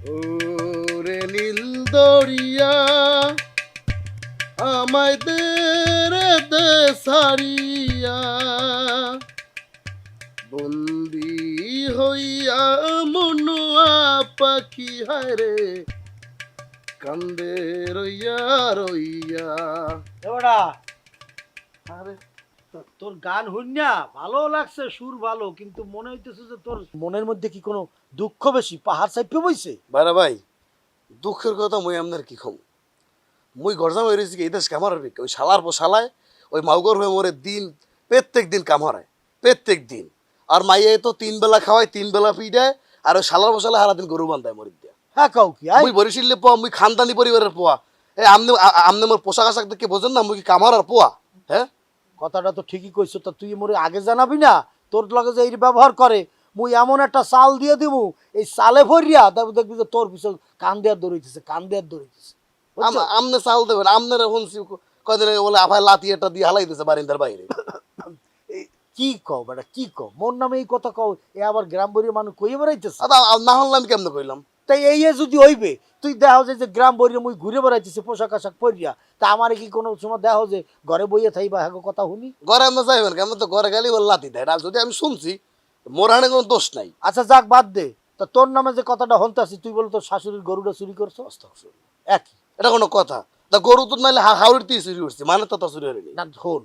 ওরে নীল দরিয়া আমায় দে রে দে সারিয়া বন্দি হইয়া মনুয়া পাখি হায়রে কান্দে রইয়া রইয়া। এবারা আরে তোর গান হইনা ভালো লাগছে, সুর ভালো, কিন্তু মনে হইতেছে যে তোর মনের মধ্যে কি কোনো দুঃখ বেশি, পাহাড় চাইপে বইছে। বাইরা ভাই দুঃখের কথা মুই আপনার কি কম, মুই গরজাম হয়ে রয়েছি এই দেশ কামার ওই শালার পর শালায় ওই মাউগর হয়ে মরে দিন প্রত্যেক দিন কাম হারায় প্রত্যেক দিন। আর মাইয়ে তো 3 বেলা খাওয়ায় 3 বেলা পিডায়, আর ওই শালার পর শালা সারাদিন গরু বান্ধায় মরি দিয়া। হ্যাঁ কাউ কি মুই বরিশিলে পোয়া, মুই খানদানি পরিবারের পোয়া। এই আমনে আমনে মোর পোশাক আশাক দেখে বোঝেন না মুই কি কামার আর পোয়া? হ্যাঁ কথাটা তো ঠিকই কইছো, তা তুই মোরে আগে জানাবি না তোর লগে যে এই ব্যবহার করে। মুই এমন একটা চাল দিয়ে দিমু, এই চালে ভরিয়া তারপর দেখবি যে তোর পিছন কান দেওয়ার দৌড়িতেছে, কান দেওয়ার দৌড়িতেছে। আমনে চাল দেবেন, আমনের এখন কয়দিন আগে বলে আফায় লাতি একটা দিয়ে হালাই দিছে বারিন্দার বাইরে। কি কও বেটা, কি কও? মোর নামে এই কথা কও, এ আবার গ্রাম বরির মানুষ কইয়ে বেড়াইতেছে। না হলে আমি কেমনে কইলাম? তাই এই যদি হইবে, তুই দেখো যে গ্রাম বইরে মুই ঘুরে বেড়াইতেছি পোশাক আশাক পরিয়া, তা আমার কি কোনো সময় দেখো যে ঘরে বইয়ে থাইবা হ্যাঁ কথা শুনি? ঘরে আমরা যাইবেন কেমন, তো ঘরে গেলে বলে লাতি দেয়। আর যদি আমি শুনছি মোর হানে কোনো দোষ নাই। আচ্ছা যাক বাদ দে, তা তোর নামে যে কথাটা হন্তাছি, তুই বল তোর শাশুড়ির গরুটা চুরি করছো, একই এটা কোনো কথা? তা গরু তো নাইলে হাওড়ির দিয়ে চুরি করছি, মানে তো চুরি হয়নি। না। শোন,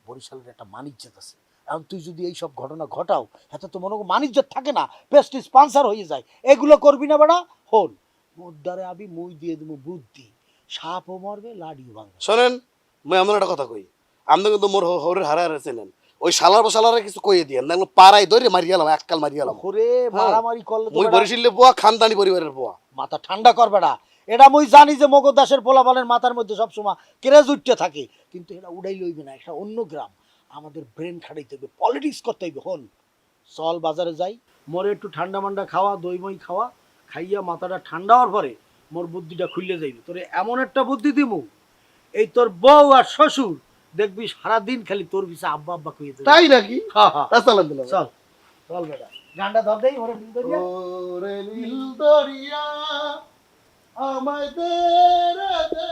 বরিশালের একটা মানিজ্যত আছে, এখন তুই যদি এই সব ঘটনা ঘটাও এত তো মনে মানিজ্যত থাকে না, পেস্ট স্পন্সর হয়ে যায়। এগুলো করবি না বেড়া। হন মুদ্দারে আবি মুই দিয়ে দেবো বুদ্ধি, সাপও মরবে লাডিও ভাঙবে। শোনেন মুই এমন একটা কথা কই, আপনি কিন্তু মোর হরের হারা হারাইছিলেন। ওই শালার শালারে কিছু কইয়ে দিয়ে না, পাড়াই ধরে মারিয়ালাম, এককাল মারিয়ালাম। ওরে মারামারি করলে তো মুই বেটা বরিশিলে পোয়া, খানদানি পরিবারের পোয়া। মাথা ঠান্ডা কর বেটা। এটা মুই জানি যে মগজ দাসের পোলাপানের মাথার মধ্যে সবসময় কেরাজ উঠতে থাকে, কিন্তু এটা উড়াই লইবে না। একটা অন্য গ্রাম, আমাদের ব্রেন খাটাইতে হবে, পলিটিক্স করতে হইবে। হন চল বাজারে যাই, মোরে একটু ঠান্ডা মান্ডা খাওয়া, দই মই খাওয়া, খাইয়া মাথাটা ঠান্ডা হওয়ার পরে মোর বুদ্ধিটা খুললে যাইবে। তোরে এমন একটা বুদ্ধি দিমু, এই তোর বউ আর শ্বশুর দেখবি সারাদিন খালি তোর পিছে আব্বা আব্বা কইয়ে দেবে। তাই নাকি? হ্যাঁ হ্যাঁ চলেন দিলাম। চল চল বেটা, গানটা ধর দেই। ওরে নীল দরিয়া, ওরে নীল দরিয়া আমায় দে রে দে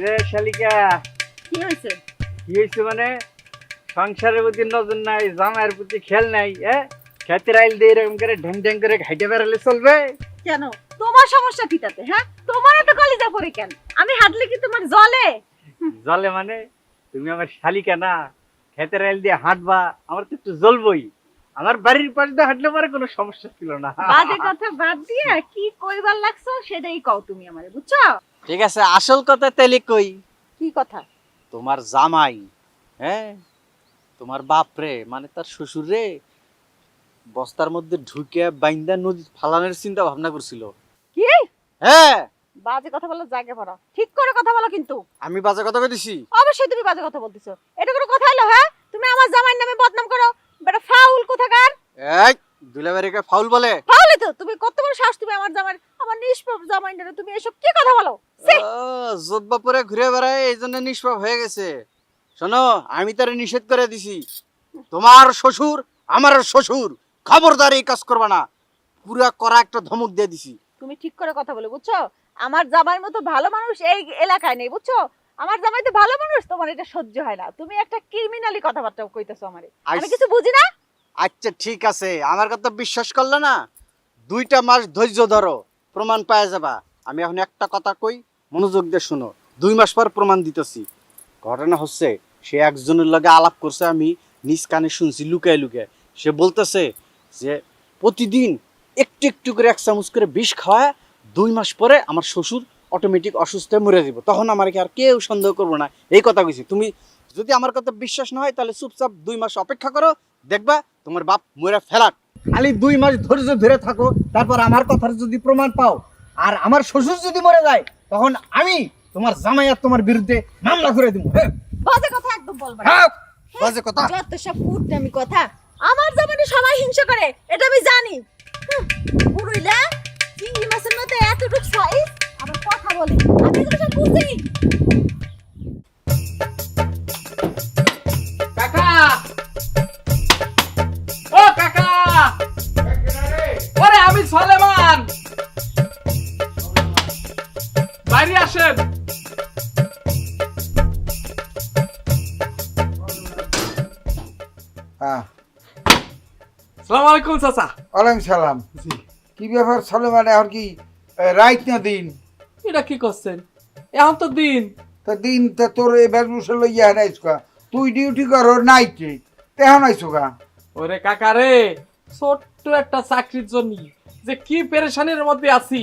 রে শালিকা, কি হয়েছে? কি হয়েছে মানে? সংসারের প্রতি নজর নাই, জামাইয়ের প্রতি খেয়াল নাই। খেতের আইল দিয়ে এরকম করে ঢ্যাং ঢ্যাং করে হাইটে বেড়ালে চলবে? কেন তোমার সমস্যা কি তাতে? হ্যাঁ তোমার এত কলিজা পড়ে কেন? আমি হাঁটলে কি তোমার জলে? জলে মানে? তুমি আমার শালিকা না, খেতের আইল দিয়ে হাঁটবা, আমার তো একটু জ্বলবই। আমার বাড়ির পাশ দিয়ে হাঁটলে পরে কোনো সমস্যা ছিল না। বাজে কথা বাদ দিয়ে কি কইবার লাগছো সেটাই কও তুমি আমারে, বুঝছো? ঠিক আছে, আসল কথা তেলে কই। কি কথা? তোমার জামাই, হ্যাঁ তোমার বাপ রে, মানে তার শ্বশুর রে, বস্তার মধ্যে ঢুকে বাইন্দা নদী ফালানোর চিন্তা ভাবনা করছিল। কি? হ্যাঁ বাজে কথা বলো, জায়গা পড়ো, ঠিক করে কথা বলো। কিন্তু আমি বাজে কথা কইছি? অবশ্যই তুমি বাজে কথা বলতেছো। এটা কোনো কথা হলো? হ্যাঁ তুমি আমার জামাইয়ের নামে বদনাম করো, বেটা ফাউল কোথাকার। এই দুলাবাড়িকে ফাউল বলে? ফাউলই তো। তুমি কত বড় সাহস, তুমি আমার জামাই, আমার নিষ্পাপ জামাইয়ের নামে তুমি এসব কি কথা বলো? ছি! জোতবাপুরে ঘুরে বেড়ায় এই জন্য নিষ্পাপ হয়ে গেছে। শোনো, আমি তারে নিষেধ করে দিছি, তোমার শ্বশুর আমার শ্বশুর, খবরদার এই কাজ করবা না। পুরা করা একটা ধমক দিয়ে দিছি। তুমি ঠিক করে কথা বলো, বুঝছো? আমার জামাইয়ের মতো ভালো মানুষ এই এলাকায় নেই, বুঝছো? আমার জামাই তো ভালো মানুষ, তোমার এটা সহ্য হয় না। তুমি একটা ক্রিমিনালি কথাবার্তা কইতেছো আমারে, আমি কিছু বুঝি না। আচ্ছা ঠিক আছে, আমার কথা বিশ্বাস করলে না, 2টা মাস ধৈর্য ধরো, প্রমাণ পাওয়া যাবা। আমি এখন একটা কথা কই, মনোযোগ দিয়ে শুনো। 2 মাস পর প্রমাণ দিতেছি। ঘটনা হচ্ছে, সে একজনের লগে আলাপ করছে, আমি নিজ কানে শুনছি লুকায় লুকায়। সে বলতেছে যে প্রতিদিন একটু একটু করে 1 চামচ করে বিষ খাওয়ায় 2 মাস পরে আমার শ্বশুর অটোমেটিক অসুস্থ হয়ে মরে দিব, তখন আমার কি আর কেউ সন্দেহ করবো না। এই কথা কইছি। তুমি যদি আমার কথা বিশ্বাস না হয় তাহলে চুপচাপ 2 মাস অপেক্ষা করো, দেখবা তোমার বাপ মরে ফেলাট। খালি 2 মাস ধৈর্য ধরে থাকো, তারপর আমার কথার যদি প্রমাণ পাও আর আমার শ্বশুর যদি মরে যায়, তখন আমি তোমার জামাই আর তোমার বিরুদ্ধে মামলা করে দিব। বাজে কথা একদম বলবা না। হ্যাঁ বাজে কথা। যত সব কুটনামি কথা। আমার জামাইকে সবাই হিংসা করে, এটা আমি জানি। বুড়িলা চিংড়ি মাছের মতো এতটুকু সাইজ, আবার কথা বলে। আমি তো সব বুঝি। কাকা, ও সালাম আলাইকুম চাচা। ওয়ালাইকুম সালাম। কি ব্যাপার সলেমান, এখন কি রাইত না দিন? এটা কি করছেন? এখন তো দিন। তা দিন তা তোর এই বেশভূষা লইয়া নাইছ কা? তুই ডিউটি করো নাইটে, তেহন আইছো কা? ওরে কাকা রে, ছোট্ট একটা চাকরির জন্য যে কি পেরেশানির মধ্যে আছি।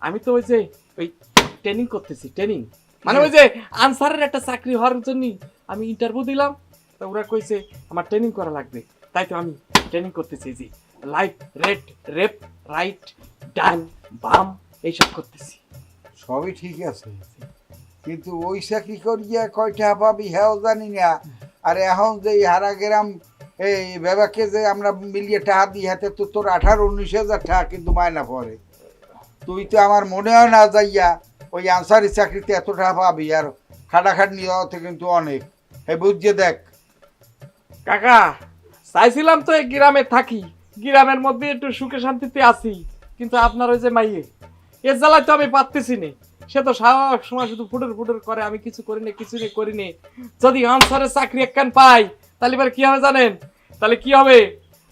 আমি তো ওই যে ওই ট্রেনিং করতেছি, ট্রেনিং মানে ওই যে আনসারের একটা চাকরি হওয়ার জন্য আমি ইন্টারভিউ দিলাম। তা ওরা কইছে আমার ট্রেনিং করা লাগবে, তাই তো আমি ট্রেনিং করতেছি। জি, লাইট, রেড, রেপ, রাইট, ডান, বাম এইসব করতেছি। সবই ঠিক আছে, কিন্তু ওই চাকরি করিয়া কয়টা পাবি হ্যাঁ জানি না। আর এখন যে হারা গেরাম এই বেবাকে যে আমরা মিলিয়ে টাকা দিই হাতে, তো তোর 18-19 হাজার টাকা কিন্তু মায়না পড়ে। তুই তো আমার মনে হয় না যাইয়া ওই আনসারি চাকরিতে এত টাকা পাবি। আর খাটাখাটনি হতে কিন্তু অনেক, এই বুঝিয়ে দেখ। কাকা চাইছিলাম তো এই গ্রামে থাকি, গ্রামের মধ্যে একটু সুখে শান্তিতে আছি, কিন্তু আপনার ওই যে মাইয়ে এর জ্বালায় তো আমি পারতেছি না। সে তো সারা সময় শুধু ফুটুর ফুটুর করে, আমি কিছু করি না, কিছু নেই করি না। যদি আনসারের চাকরি একখান পাই তাহলে এবার কি হবে জানেন? তাহলে কি হবে,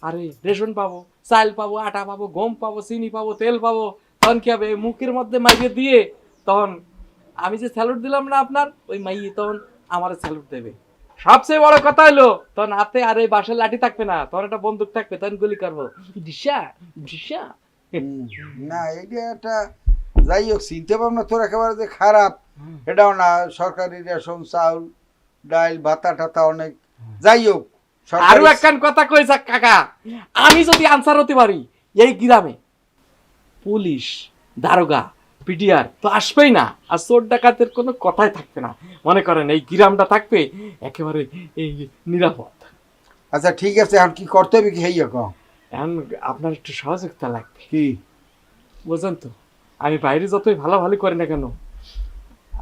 আরে রেশন পাবো, চাল পাবো, আটা পাবো, গম পাবো, চিনি পাবো, তেল পাবো। তখন কি হবে, মুখের মধ্যে মাইয়ে দিয়ে তখন আমি যে স্যালুট দিলাম না আপনার, ওই মাইয়ে তখন আমার স্যালুট দেবে। সবচেয়ে বড় কথা হলো তখন হাতে আর এই বাঁশের লাঠি থাকবে না, তখন একটা বন্দুক থাকবে, তখন গুলি করবো ডিসা ডিসা। না এইটা একটা যাই হোক, চিন্তা ভাবনা তোর একেবারে যে খারাপ এটাও না। সরকারি রেশন, চাউল, ডাল, ভাতা টাতা অনেক। যাই হোক, আরো একখান কথা কই যাক কাকা, আমি যদি আনসার হতে পারি এই গ্রামে, পুলিশ, দারোগা, পিডিআর তো আসবেই না, আর চোর ডাকাতের কোনো কথাই থাকবে না। মনে করেন এই গ্রামটা থাকবে একেবারে এই নিরাপদ। আচ্ছা ঠিক আছে, এখন কি করতে হবে কি হইয়া কম? এখন আপনার একটু সহযোগিতা লাগবে। কি বুঝলেন তো, আমি বাইরে যতই ভালো ভালো করি না কেন,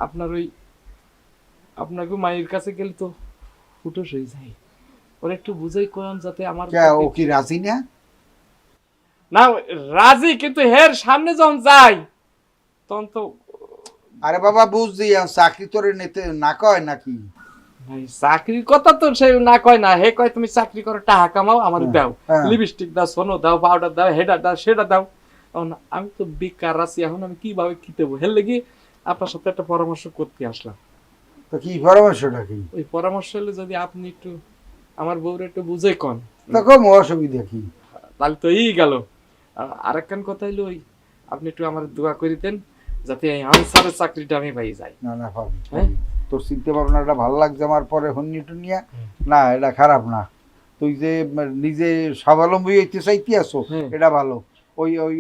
আপনার ওই আপনাকে মায়ের কাছে গেলে তো ফুটোস হয়ে যায়। ওরা একটু বুঝাই করেন যাতে আমার ও কি রাজি না? না রাজি, কিন্তু হের সামনে যখন যাই তখন তো আরে বাবা বুঝছি, চাকরি তোরে নিতে না কয় নাকি? ভাই চাকরির কথা তো সে না কয় না, হে কয় তুমি চাকরি করো, টাকা কামাও, আমার দাও, লিপস্টিক দাও, সোনো দাও, পাউডার দাও, হেডার দাও, সেটা দাও। আমি তো বেকার আছি, এখন আমি কিভাবে কি দেবো? হের লেগে আপনার সাথে একটা পরামর্শ করতে আসলাম। তো কি পরামর্শটা কি? ওই পরামর্শ হলে যদি আপনি একটু আমার বউরে একটু বুঝে কন, তখন অসুবিধা কি? তাহলে তো এই গেল। আরেকখান কথা হইলো ওই আপনি একটু আমার দোয়া করে দেন যাতে এই আনসারের চাকরিটা আমি পাই যাই। না না পাবি, তোর চিন্তা ভাবনাটা ভালো লাগছে আমার। পরে হন্নি টুনিয়া না, এটা খারাপ না। তুই যে নিজে স্বাবলম্বী হইতে চাইতে আসো, এটা ভালো। ওই ওই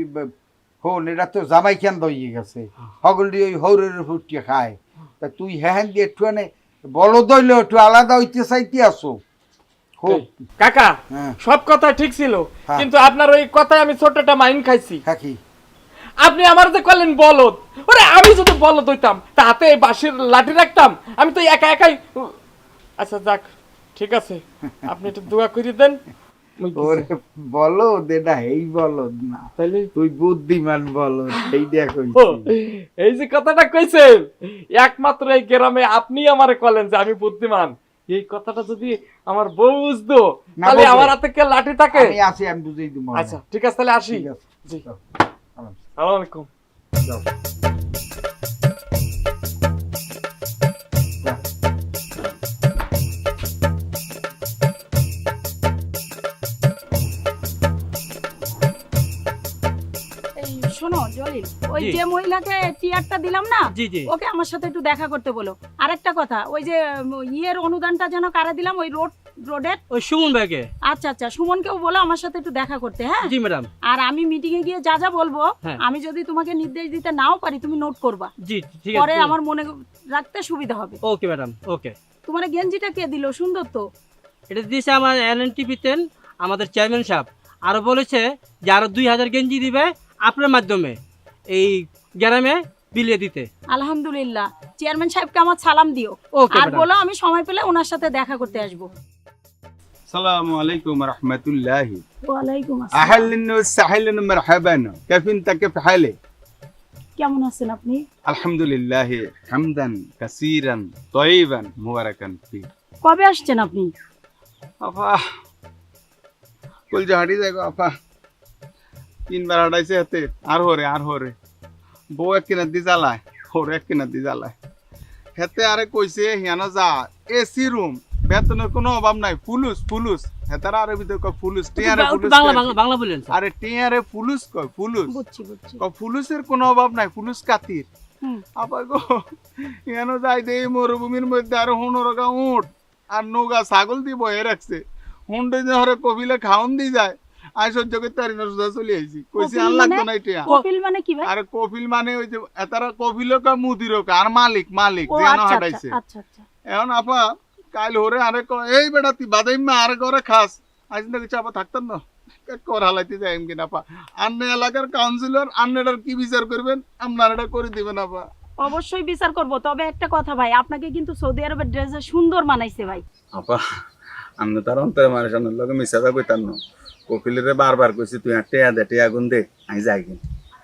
হন, এটা তো জামাই কেন দইয়ে গেছে, হগল দিয়ে ওই হৌরের ফুটিয়ে খায়। তা তুই হ্যাঁ দিয়ে একটু বলো দইলে একটু আলাদা হইতে চাইতে আসো। কাকা সব কথা ঠিক ছিল, কিন্তু আপনার ওই কথায় আমি ছোট একটা মাইন খাইছি। কি? আপনি আমার যে করলেন বলদ, ওরে আমি যদি বলদ হইতাম তাতে বাঁশের লাঠি রাখতাম, আমি তো একা একাই। আচ্ছা যাক, ঠিক আছে, আপনি একটু দোয়া করে দেন। ওরে বলদ, এটা এই বলদ না, তাইলে তুই বুদ্ধিমান বলদ, এই দেখো। এই যে কথাটা কইছেন, একমাত্র এই গ্রামে আপনি আমারে কলেন যে আমি বুদ্ধিমান। এই কথাটা যদি আমার বউ বুঝতো, তাহলে আমার হাতে কে লাঠি থাকে? আমি আছি, আমি বুঝেই দিব। আচ্ছা ঠিক আছে, তাহলে আসি। জি, আসসালামু আলাইকুম। শোনো জলিল, ওই যে মহিলাকে চেয়ারটা দিলাম না, ওকে আমার সাথে একটু দেখা করতে বলো। আরেকটা কথা, ওই যে ইয়ের অনুদানটা যেন কারে দিলাম, ওই রোডের ওই সুমন ভাইকে। আচ্ছা আচ্ছা, সুমনকেও বলো আমার সাথে একটু দেখা করতে। হ্যাঁ জি ম্যাডাম। আর আমি মিটিং এ গিয়ে যা যা বলবো, আমি যদি তোমাকে নির্দেশ দিতে নাও পারি, তুমি নোট করবা। জি ঠিক আছে, পরে আমার মনে রাখতে সুবিধা হবে। ওকে ম্যাডাম, ওকে। তোমার গেঞ্জিটা কে দিল? সুন্দর তো। এটা দিয়েছে আমার এনএনটিভিতেন আমাদের চেয়ারম্যান সাহেব, আরো বলেছে যে আরো 2000 গেঞ্জি দিবে আপনার মাধ্যমে এই গ্রামে বিলিয়ে দিতে। আলহামদুলিল্লাহ, চেয়ারম্যান সাহেবকে আমার সালাম দিও। আর বলো আমি সময় পেলে ওনার সাথে দেখা করতে আসবো। আসসালামু আলাইকুম রাহমাতুল্লাহি। ওয়ালাইকুম আসসালাম। আহলান ওয়া সাহলান মারহাবান। كيف انت كيف حالك؟ কেমন আছেন আপনি? আলহামদুলিল্লাহ হামদান কাসীরান তাইয়িবান মুবারাকান ফি। কবে আসছেন আপনি? আপা কলজা হাঁটি যাই গো আপা 3বার হাঁটাইছে হাতে আর হরে বউ এক কিনার দি জ্বালায় হরে এক কিনার দি জ্বালায় হেতে আরে কইছে হিয়ানো যা এসি রুম বেতনের কোনো অভাব নাই ফুলুস হেতারা আরে ভিতরে কয় ফুলুস টিয়ারে একটু ফুলুস বাংলা বাংলা বাংলা বলেন স্যার। আরে টিয়ারে ফুলুস কয় ফুলুস বুঝছি বুঝছি কয় ফুলুসের কোনো অভাব নাই ফুলুস কাতির হুম। আবার গো হিয়ানো যাই দে এই মরুভূমির মধ্যে আরো 15 গা উট আর নৌকা ছাগল দিয়ে বয়ে রাখছে হুন্ডে যে হরে কপিলে খাওন দি যায় আই সহ্য করতে পারি না সোজা চলে আইছি কইছি কপিল আর মানে? লাগতো না এটা কপিল মানে কি ভাই? আরে কপিল মানে ওই যে এতারা কপিল কা মুদির কা আর মালিক ও যেন আচ্ছা হাঁটাইছে আচ্ছা আচ্ছা এখন আপা কাল হরে আরে এই বেটা তুই বাদাই মা আরে করে খাস আজ না কিছু আপা থাকতাম না কর হালাইতে যাই এমকিন আপা আন্নে এলাকার কাউন্সিলর আন্নেটার কি বিচার করবেন আপনারা এটা করে দিবেন আপা অবশ্যই বিচার করব, তবে একটা কথা ভাই, আপনাকে কিন্তু সৌদি আরবের ড্রেসে সুন্দর মানাইছে ভাই। আপা আমি তার অন্তরে মানুষ আমার লগে মিশাদা কইতাম না কপিলের বারবার কইছি তুই টেয়া গুন দে আমি যাই কিন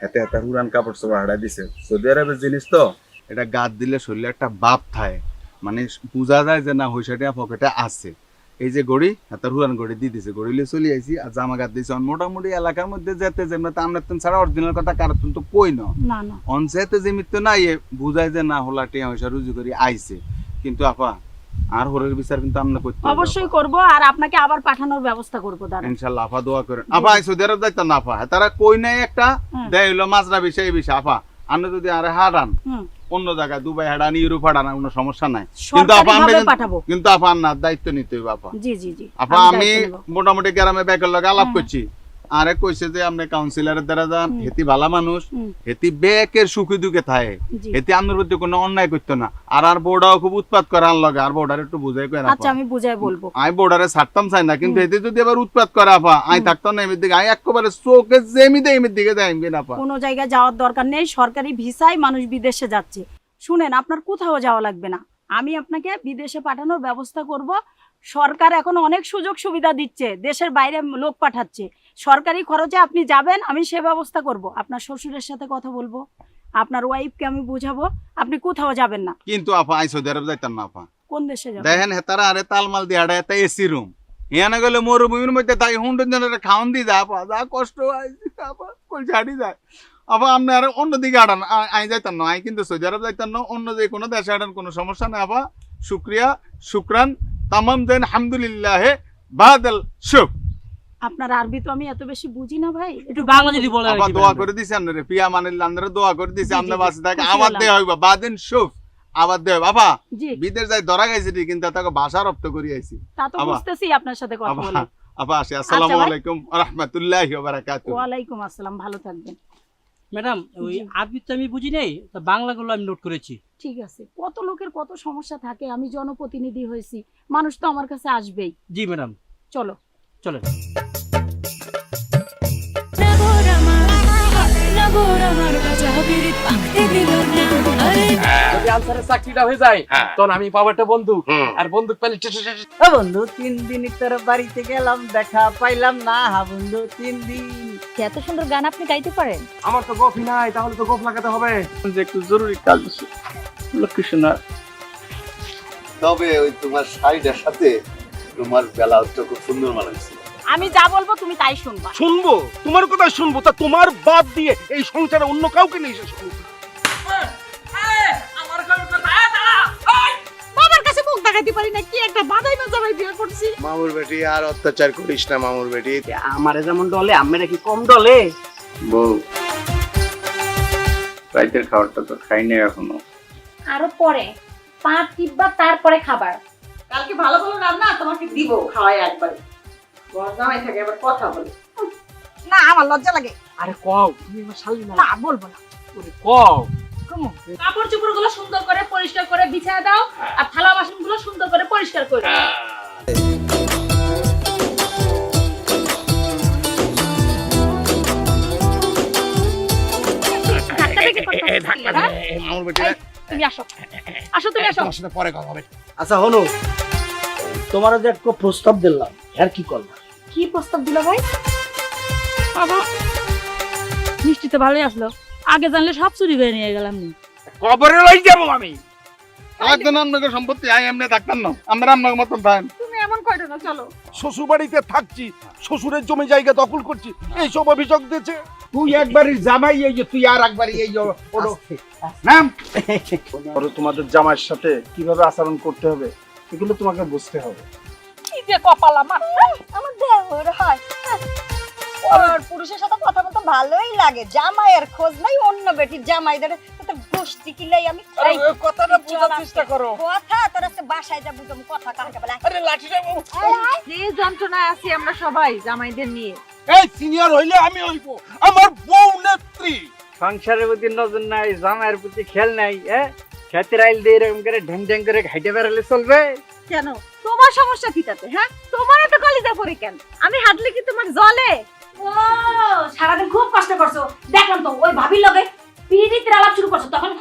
এতে এত পুরান কাপড় সব হাড়া দিছে সৌদি আরবের জিনিস তো এটা গাদ দিলে শরীরে একটা বাপ থাকে মানে বোঝা যায় যে না হইসাটা পকেটে আছে এই যে গড়ি এত পুরান গড়ি দিয়ে দিছে গড়িলে চলে আইছি আর জামা গাদ দিছে মোটামুটি এলাকার মধ্যে যেতে যেমন আমরা তো ছাড়া অরিজিনাল কথা কারণ তো কই না না না অনসাইতে যেমিত নাই বুঝায় যে না হলা টিয়া হইসা রুজু করি আইছে কিন্তু আপা আর হরের বিচার কিন্তু আমরা করতে অবশ্যই করব, আর আপনাকে আবার পাঠানোর ব্যবস্থা করব দাঁড়ান। ইনশাআল্লাহ আপা দোয়া করেন আপা আই সৌদি আরব যাইতাম না আপা তারা কই নাই একটা দেয় হইলো মাজরা বিষয় বিষয় আপা আপনি যদি আরে হারান হুম অন্য জায়গায় দুবাই হারান ইউরোপ হারান কোনো সমস্যা নাই কিন্তু আপা আমরা সরকারিভাবে পাঠাবো। কিন্তু আপা না দায়িত্ব নিতে হইব আপা জি জি জি আপা আমি দায়িত্ব নেব। মোটামুটি গ্রামে ব্যাকের লগে আলাপ করছি আরে কইছে যে আপনি কাউন্সিলরের দ্বারা যান হেতি ভালো মানুষ হুম। হেতি ব্যাকের সুখে দুঃখে থাকে জি। হেতি আপনার প্রতি কোনো অন্যায় করতো না আর বোর্ডাও খুব উৎপাত করে আর লগে আর বোর্ডার একটু বুঝাই কই না আচ্ছা আমি বুঝাই বলবো। আমি বোর্ডারে ছাড়তাম চাই না কিন্তু এতে যদি আবার উৎপাত করে আপা আমি থাকতাম না এমনি দিকে আমি একেবারে চোখে জেমিতে এমনি দিকে যাই এমনি না আপা কোনো জায়গায় যাওয়ার দরকার নেই, সরকারি ভিসায় মানুষ বিদেশে যাচ্ছে। শুনেন, আপনার কোথাও যাওয়া লাগবে না, আমি আপনাকে বিদেশে পাঠানোর ব্যবস্থা করব। সরকার এখন অনেক সুযোগ সুবিধা দিচ্ছে, দেশের বাইরে লোক পাঠাচ্ছে, সরকারি খরচে আপনি যাবেন, আমি সে ব্যবস্থা করব। আপনার শ্বশুরের সাথে কথা বলবো, আপনার ওয়াইফকে আমি বুঝাবো, আপনি কোথাও যাবেন না। কিন্তু আপা আমি সৌদি আরব যাইতাম না আপা কোন দেশে যাবেন? দেখেন হেতারা আরে তালমাল দিয়ে হাড়া এটা এসি রুম এখানে গেলে মরুভূমির মধ্যে তাই হুন্ডন জনের খাওয়ান দিয়ে যায় আপা যা কষ্ট হয় আপা কই ঝাড়ি যায় আপা আপনি আর অন্যদিকে হাঁটান আমি যাইতাম না আমি কিন্তু সৌদি আরব যাইতাম না অন্য যে কোনো দেশে হাঁটান কোনো সমস্যা নেই আপা শুক্রিয়া শুক্রান তামাম দেন আলহামদুলিল্লাহ বাদাল শুভ আপনার আরবি তো আমি এত বেশি বুঝি না ভাই, একটু বাংলা যদি বলেন আর আপা কি দোয়া বলেন। করে দিছি আপনারে পিয়া মানিল্লাহ আপনারে দোয়া করে দিছি জি, জি, আপনি জি, বাসে থাকে খুশি আবার হলাম। দেয়া হইবা বাদেন শুভ আবার দেয় বাবা জি বিদেশ যাই ধরা গেছে কিন্তু তাকে ভাষা রপ্ত করি আইছি তা তো আবা। বুঝতেছি আপনার সাথে কথা আপা বলে। আপা আসি আসসালামু ভাই। আলাইকুম ওয়া রাহমাতুল্লাহি ওয়া বারাকাতুহু ওয়ালাইকুম আসসালাম, ভালো থাকবেন। ম্যাডাম ওই জি। আরবি তো আমি বুঝি নেই, তো বাংলাগুলো আমি নোট করেছি। ঠিক আছে, কত লোকের কত সমস্যা থাকে, আমি জনপ্রতিনিধি হয়েছি, মানুষ তো আমার কাছে আসবেই। জি ম্যাডাম চলো চলেন। যদি আনসারের চাকরিটা হয়ে যায় তখন আমি পাবো একটা বন্দুক আর বন্দুক পেলে ও বন্ধু 3 দিন তোর বাড়িতে গেলাম দেখা পাইলাম না হা বন্ধু 3 দিন এত সুন্দর গান আপনি গাইতে পারেন? আমার তো গফি নাই, তাহলে তো গফ লাগাতে হবে। যে একটু জরুরি কাজ আছে লক্ষ্মীশোনা তবে ওই তোমার শাড়িটার সাথে তোমার ব্লাউজটা খুব সুন্দর মানাচ্ছে। আমি যা বলবো তুমি তাই শুনবা। শুনবো, তোমার কথা শুনবো, তা তোমার বাদ দিয়ে এই সংসারে অন্য কাউকে নিয়ে এসে শুনবো। বাবার কাছে মুখ দেখাইতে পারি না, কি একটা বাদাই না জামাই বিয়ে করছি। মামুর বেটি আর অত্যাচার করিস না মামুর বেটি। আমারে যেমন ডলে আমরা কি কম ডলে বউ রাইতের খাবারটা তো খাই নাই এখনো আরো পরে 5 টিপবা তারপরে খাবার। কালকে ভালো ভালো রান্না তোমাকে দিব, খাওয়াই একবার। বড় জামাই থাকে আবার কথা বলে। না আমার লজ্জা লাগে। আরে কও তুমি আমার শালি না। না বলবো না। ওরে কও কাপড় চোপড় গুলো সুন্দর করে পরিষ্কার করে বিছায় দাও, আর থালা বাসন গুলো সুন্দর করে পরিষ্কার করে দাও। মামুর বেটি তুমি আসো, আসো তুমি আসো। তোমার সাথে পরে কথা হবে। আচ্ছা হলো, তোমার যে একটা প্রস্তাব দিলাম, আর কি করবা? কি প্রস্তাব দিল ভাই? বাবা মিষ্টি তো ভালোই আসলো, আগে জানলে সব চুরি করে নিয়ে গেলাম। কবরে লই যাব আমি একজন আপনাকে সম্পত্তি আই এমনি থাকতাম না আমরা আপনাকে মতন থাকেন তুমি এমন কয়টা না, চলো শ্বশুর বাড়িতে থাকছি, শ্বশুরের জমি জায়গা দখল করছি, এইসব অভিযোগ দিয়েছে। তুই একবারই জামাই, এই যে তুই আর একবারই এই যে নাম তোমাদের জামাইয়ের সাথে কিভাবে আচরণ করতে হবে এগুলো তোমাকে বুঝতে হবে। কি যে কপাল আমার। আমার দেওর হয় ওর পুরুষের সাথে কথা বলতে ভালোই লাগে, জামাইয়ের খোঁজ নাই, অন্য বেটির জামাইদের তো গোষ্ঠী কিলাই আমি আরে ওই কথাটা বোঝার চেষ্টা করো। কথা তোর আজকে বাসায় যা বুঝাম কথা কাকে বলে। আরে লাঠিটা যে যন্ত্রণায় আছি আমরা সবাই জামাইদের নিয়ে। এই সিনিয়র হইলে আমি হইব, আমার বউ নেত্রী। সংসারের প্রতি নজর নাই, জামাইয়ের প্রতি খেয়াল নাই। খেতের আইল দিয়ে এরকম করে ঢ্যাং ঢ্যাং করে হাইটে বেড়ালে চলবে? কেন তোমার সমস্যা কি তাতে? হ্যাঁ তোমার এত কলিজা পড়ে কেন? আমি হাঁটলে কি তোমার জ্বলে? ও সারাদিন খুব কষ্ট করছো, দেখলাম তো ওই ভাবির লগে পিড়িতির আলাপ শুরু করছো, তখন